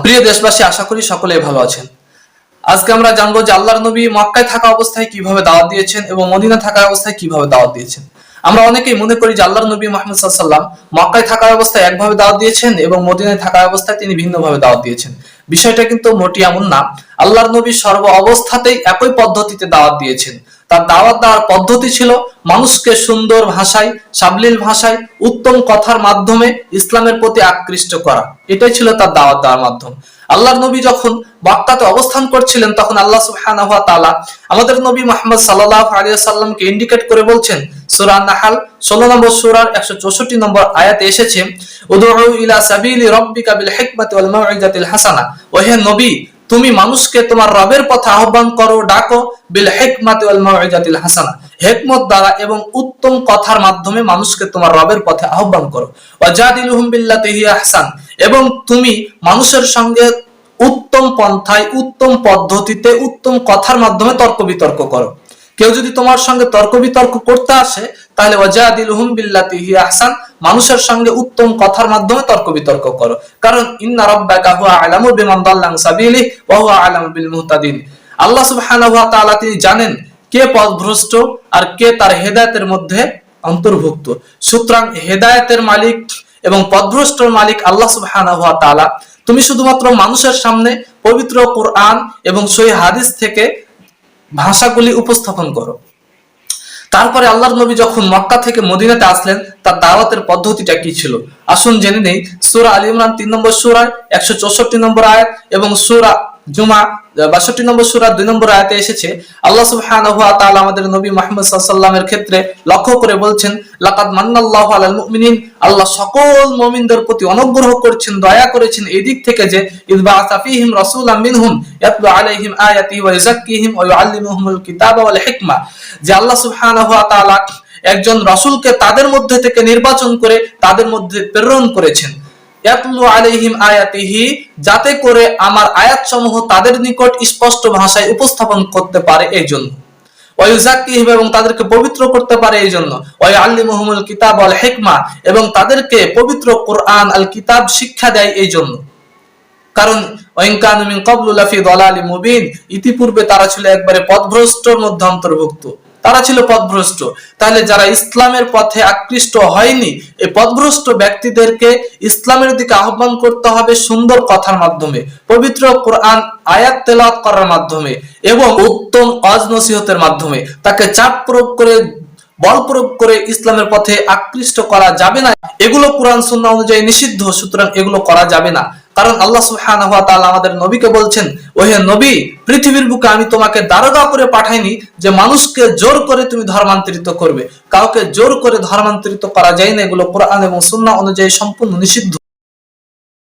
প্রিয় দেশবাসী, আশা করি সকলেই ভালো আছেন। আজকে আমরা জানবো যে আল্লাহর নবী মক্কায় থাকা অবস্থায় কিভাবে দাওয়াত দিয়েছেন এবং মদিনা থাকা অবস্থায় কিভাবে দাওয়াত দিয়েছেন। আমরা অনেকেই মনে করি যে আল্লাহর নবী মুহাম্মদ সাল্লাল্লাহু আলাইহি ওয়াসাল্লাম মক্কায় থাকা অবস্থায় একভাবে দাওয়াত দিয়েছেন এবং মদিনায় থাকা অবস্থায় তিনি ভিন্নভাবে দাওয়াত দিয়েছেন। বিষয়টা কিন্তু মোটেই এমন না। আল্লাহর নবী সর্ব অবস্থাতেই একই পদ্ধতিতে দাওয়াত দিয়েছেন। তার দাওয়াত দেওয়ার পদ্ধতি ছিল মানুষকে সুন্দর ভাষায়, সাবলীল ভাষায়, উত্তম কথার মাধ্যমে ইসলামের প্রতি আকৃষ্ট করা। এটাই ছিল তার দাওয়াত দেওয়ার মাধ্যম। আল্লাহর নবী যখন মক্কাতে অবস্থান করছিলেন তখন আল্লাহ সুবহানাহু ওয়া তাআলা আমাদের নবী মুহাম্মদ সাল্লাল্লাহু আলাইহি ওয়াসাল্লামকে ইন্ডিকেট করে বলছেন। সূরা নাহাল 16 নম্বর সূরার 164 নম্বর আয়াতে এসেছে, উদউ ইলা সাবিলি রাব্বিকা বিল হিকমাতি ওয়াল মাউইজাতিল হাসানা। ওহে নবী, তুমি মানুষকে তোমার রবের পথে আহ্বান করো, ডাকো, বিল হিকমাতি ওয়াল মাউইজাতিল হাসানা, হিকমত দ্বারা এবং উত্তম কথার মাধ্যমে মানুষকে তোমার রবের পথে আহ্বান করো। ওয়াজাদিলুহুম বিল্লাতি হিয়া আহসান, এবং তুমি মানুষের সঙ্গে উত্তম পন্থায়, উত্তম পদ্ধতিতে, উত্তম কথার মাধ্যমে তর্ক বিতর্ক করো। কেউ যদি তোমার সঙ্গে তর্ক বিতর্ক করতে আসে, তাহলে ওয়াজাদিলুহুম বিল্লাতি হিয়া আহসান, মানুষের সঙ্গে উত্তম কথার মাধ্যমে তর্ক বিতর্ক করো। কারণ ইন্না রাব্বাকা হুয়া আ'লামু বিমান দাল্লা আন সাবিলিহি ওয়া হুয়া আ'লামু বিল মুহতাদিন। আল্লাহ সুবহানাহু ওয়া তাআলা তিনি জানেন কে পথভ্রষ্ট আর কে তার হেদায়েতের মধ্যে অন্তর্ভুক্ত। সুতরাং হেদায়েতের মালিক এবং পথভ্রষ্টর মালিক আল্লাহ সুবহানাহু ওয়া তাআলা। তুমি শুধুমাত্র মানুষের সামনে পবিত্র কোরআন এবং সহিহ হাদিস থেকে ভাষাগুলি উপস্থাপন করো। তারপরে আল্লাহর নবী যখন মক্কা থেকে মদিনাতে আসলেন, তার দাওয়াতের পদ্ধতিটা কি ছিল আসুন জেনে নেই। সূরা আল ইমরান 3 নম্বর সূরার 164 নম্বর আয়াত এবং সূরা জুমা 62 নম্বর সূরার 2 নম্বর আয়াতে এসেছে, আল্লাহ সুবহানাহু ওয়া তাআলা আমাদের নবী মুহাম্মদ সাল্লাল্লাহু আলাইহি ওয়াসাল্লামের ক্ষেত্রে লক্ষ্য করে বলছেন, লাকাদ মান্নাল্লাহু আলাল মুমিনিন, আল্লাহ সকল মুমিনদের প্রতি অনুগ্রহ করেছেন, দয়া করেছেন এই দিক থেকে যে ইযবাআসা ফীহিম রাসূলাম মিনহুম ইয়াতলু আলাইহিম আয়াতিহি ওয়া ইউযাক্কিহিম ওয়া ইউআল্লিমুহুমুল কিতাবা ওয়াল হিকমা, যে আল্লাহ সুবহানাহু ওয়া তাআলা একজন রাসূলকে তাদের মধ্যে থেকে নির্বাচন করে তাদের মধ্যে প্রেরণ করেছেন, ইয়াতলু আলাইহিম আয়াতিহি, যাতে করে আমার আয়াতসমূহ তাদের নিকট স্পষ্ট ভাষায় উপস্থাপন করতে পারে এই জন্য, ওয়া ইউযাক্কিহিম, এবং তাদেরকে পবিত্র করতে পারে এই জন্য, ওয়া ইউআল্লিমুহুমুল কিতাব ওয়াল হিকমা, এবং তাদেরকে পবিত্র কোরআন আল কিতাব শিক্ষা দেয় এই জন্য। কারণ ওয়াইন কানু মিন ক্বাবলু লাফি দালালিম মুবিন, ইতিপূর্বে তারা ছিল একবারে পথভ্রষ্টর মধ্যে অন্তর্ভুক্ত, তারা ছিল পথভ্রষ্ট। তাহলে যারা ইসলামের পথে আকৃষ্ট হয়নি, এই পথভ্রষ্ট ব্যক্তিদেরকে ইসলামের দিকে আহ্বান করতে হবে সুন্দর কথার মাধ্যমে, পবিত্র কোরআন আয়াত তেলাওয়াত করার মাধ্যমে এবং উত্তম ওয়াজ নসিহতের মাধ্যমে। তাকে চাপ প্রয়োগ করে, বল প্রয়োগ করে ইসলামের পথে আকৃষ্ট করা যাবে না। এগুলো কোরআন সুন্নাহ অনুযায়ী নিষিদ্ধ, সুতরাং এগুলো করা যাবে না। কারণ আল্লাহ সুবহানাহু ওয়া তাআলা আমাদের নবীকে বলছেন, ওহে নবী, পৃথিবীর বুকে আমি তোমাকে দারোগা করে পাঠাইনি যে মানুষকে জোর করে তুমি ধর্মান্তরিত করবে। কাউকে জোর করে ধর্মান্তরিত করা যায় না, এগুলো কোরআন এবং সুন্নাহ অনুযায়ী সম্পূর্ণ নিষিদ্ধ।